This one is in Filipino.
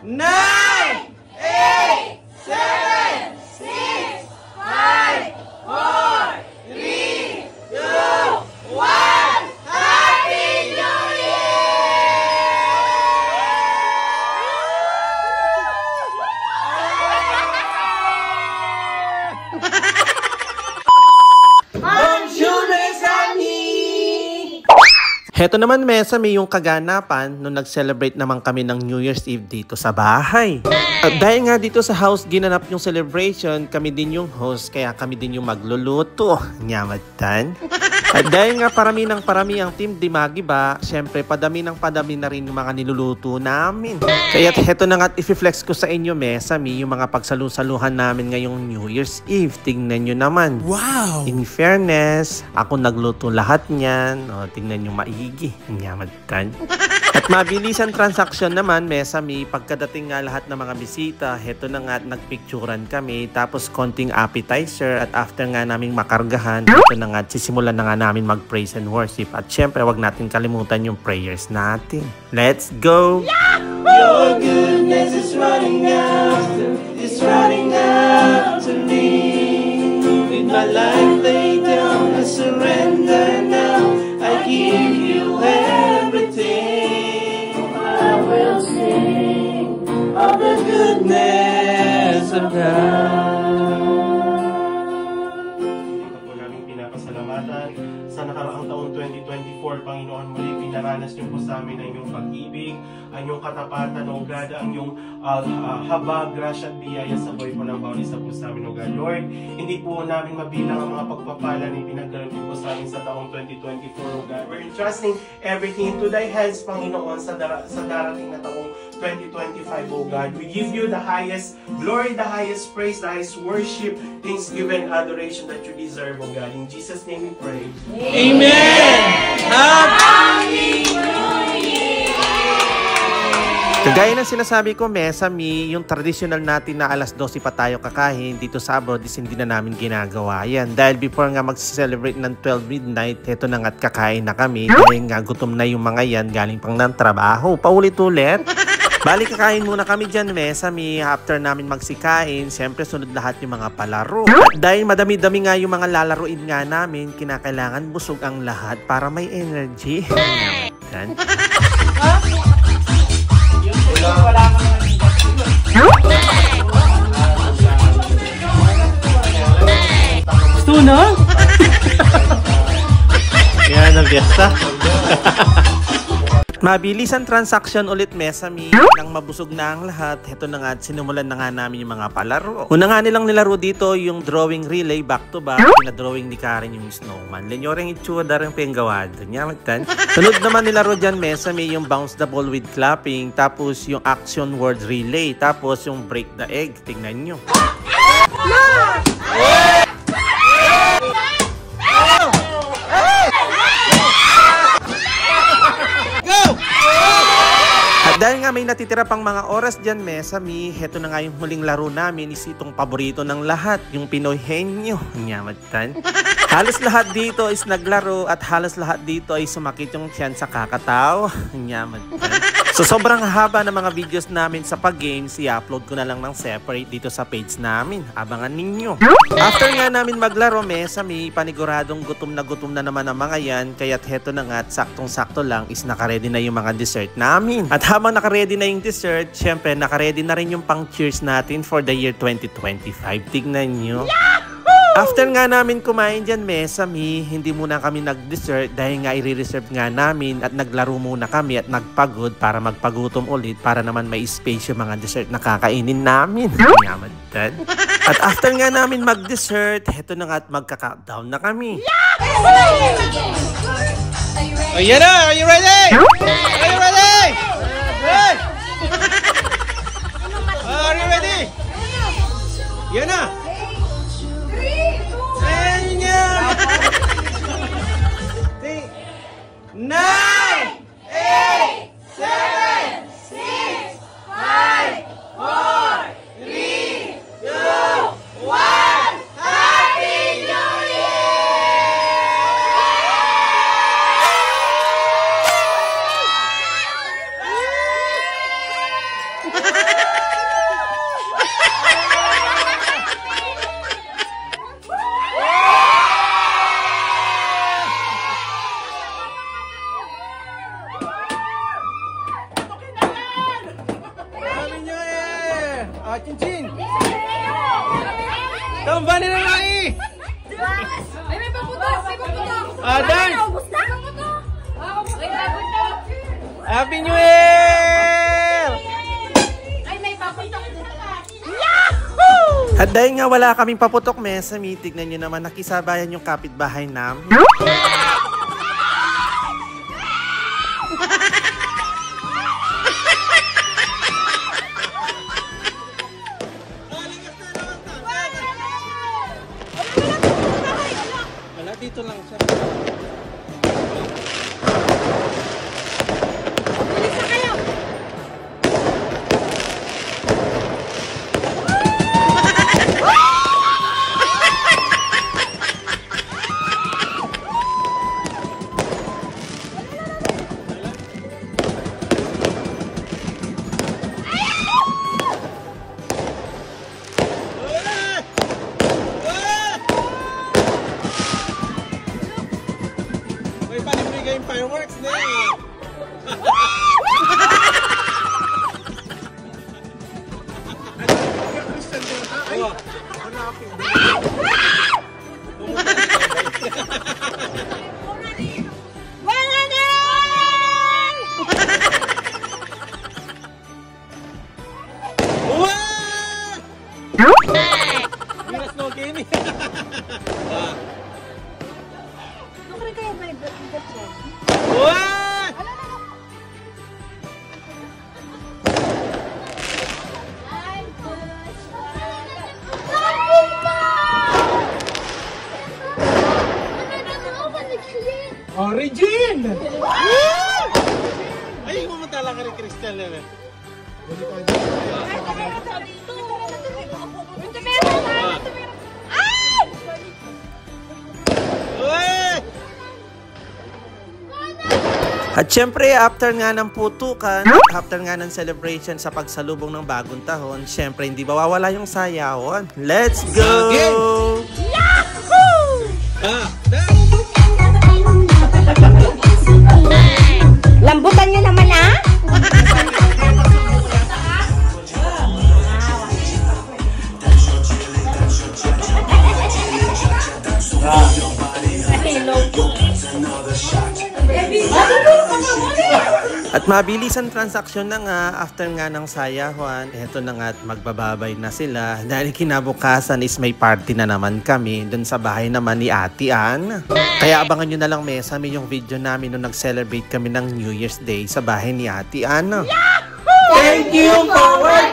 9, 8, 7, 6, 5, 4, 3, 2, 1. Happy New Heto naman Mesami yung kaganapan nung nag-celebrate naman kami ng New Year's Eve dito sa bahay. At dahil nga dito sa house ginanap yung celebration, kami din yung host kaya kami din yung magluluto. Nyamatan. At dahil nga parami ang team Dimagi ba, syempre padami na rin yung mga niluluto namin. Kaya heto na nga't i-flex ko sa inyo Mesami yung mga pagsalu-saluhan namin ngayong New Year's Eve. Tingnan nyo naman. Wow! In fairness, ako nagluto lahat niyan. O, tingnan nyo maigi. Nyamatan. At mabilisan transaction naman, Mesami, pagkadating nga lahat ng mga bisita, heto na nga nagpicturan kami, tapos konting appetizer at after nga naming makargahan, heto na nga sisimulan na nga namin mag-praise and worship. At syempre, wag natin kalimutan yung prayers natin. Let's go! Your goodness is running out to me. With my life laid down, I surrender now. I give you everything. I will sing of the goodness of God. Ako namin pinapasalamatan sa nakaraang taong 2024, Panginoon, muli pinaranas niyo po sa amin ang iyong pag-ibig, ang iyong katapatan, O God, ang iyong habag, grasya at biyaya sa buhay po ng bawat isa po sa amin, O God. Lord, hindi po namin mabilang ang mga pagpapala na pinagdalhan po sa amin sa taong 2024, O God. We're entrusting everything into Thy hands, Panginoon, sa darating na taong 2025, O God. We give you the highest glory, the highest praise, the highest worship, thanksgiving, adoration that you deserve, O God. In Jesus' name we pray. Amen! Happy New Year! Kagaya ng sinasabi ko, Mesami, yung traditional natin na alas 12 pa tayo kakain dito sa abroad is hindi na namin ginagawa yan. Dahil before nga mag-celebrate ng 12 midnight, heto na nga't kakain na kami. Dahil nga gutom na yung mga yan, galing pang ng trabaho. Paulit-ulit. Balik kakain muna kami dyan, Mesami. After namin magsikain, siyempre sunod lahat yung mga palaro. At dahil madami-dami nga yung mga lalaruin nga namin, kinakailangan busog ang lahat para may energy. Yan. Gusto na? Yan ang fiesta. Mabilis ang transaction ulit, Mesami. Nang mabusog na ang lahat, heto na nga, sinumulan na nga namin yung mga palaro. Una nga nilang nilaro dito yung drawing relay back to back. Pinadrawing ni Karen yung snowman. Lenyoreng itsura darang penggawado niya. Magtan. Sunod naman nilaro dyan, Mesami, yung bounce the ball with clapping. Tapos yung action word relay. Tapos yung break the egg. Tingnan nyo. Dahil nga may natitira pang mga oras dyan, Mesami, heto na nga yung huling laro namin is itong paborito ng lahat, yung Pinoy Henyo. Nyamatan. Halos lahat dito is naglaro at halos lahat dito ay sumakit yung tiyan sa kakataw. Nyamatan. So sobrang haba ng mga videos namin sa pag-games, i-upload ko na lang ng separate dito sa page namin. Abangan ninyo. After nga namin maglaro, Mesami, paniguradong gutom na naman ang mga yan. Kaya't heto na nga at saktong-sakto lang is nakaredy na yung mga dessert namin. At habang nakaredy na yung dessert, syempre nakaredy na rin yung pang cheers natin for the year 2025. Tignan nyo. After nga namin kumain dyan, Mesami, hindi muna kami nag-dessert dahil nga i-reserve nga namin at naglaro muna kami at nagpagod para magpagutom ulit para naman may space yung mga dessert na kakainin namin. Nyamatan. At after nga namin mag-dessert, heto na nga at magka-countdown na kami. Ayan na! Are you ready? Are you ready? Hey! Are you ready? Yan na! 9, 8, 7, 6, 5, 4, 3, 2, 1. Happy New Year! Cincin! Kambani na nga eh! Ay, may paputok! May paputok! Aday! Gusto? May paputok! Happy New Year! Ay, may paputok! At dahil nga wala kaming paputok, Mesami, tignan nyo naman nakisabayan yung kapitbahay namin. Wala, dito lang siya. Bilis na kayo! May panibigay yung fireworks na eh. Wala na! Miras no game. Nukri kayo ba nag-igat siya? Origin! Ay, kumatala ka rin, Crystal. At syempre, after nga ng putukan, after nga ng celebration sa pagsalubong ng bagong taon, syempre hindi mawawala yung sayawan. Let's go! Lambutan nyo naman, ha? At mabilis ang transaksyon na nga after nga ng sayawan. Eto na nga at magbababay na sila dahil kinabukasan is may party na naman kami dun sa bahay naman ni Ate Ann. Kaya abangan nyo na lang Mesami yung video namin nung nag-celebrate kami ng New Year's Day sa bahay ni Ate Ann. Thank you for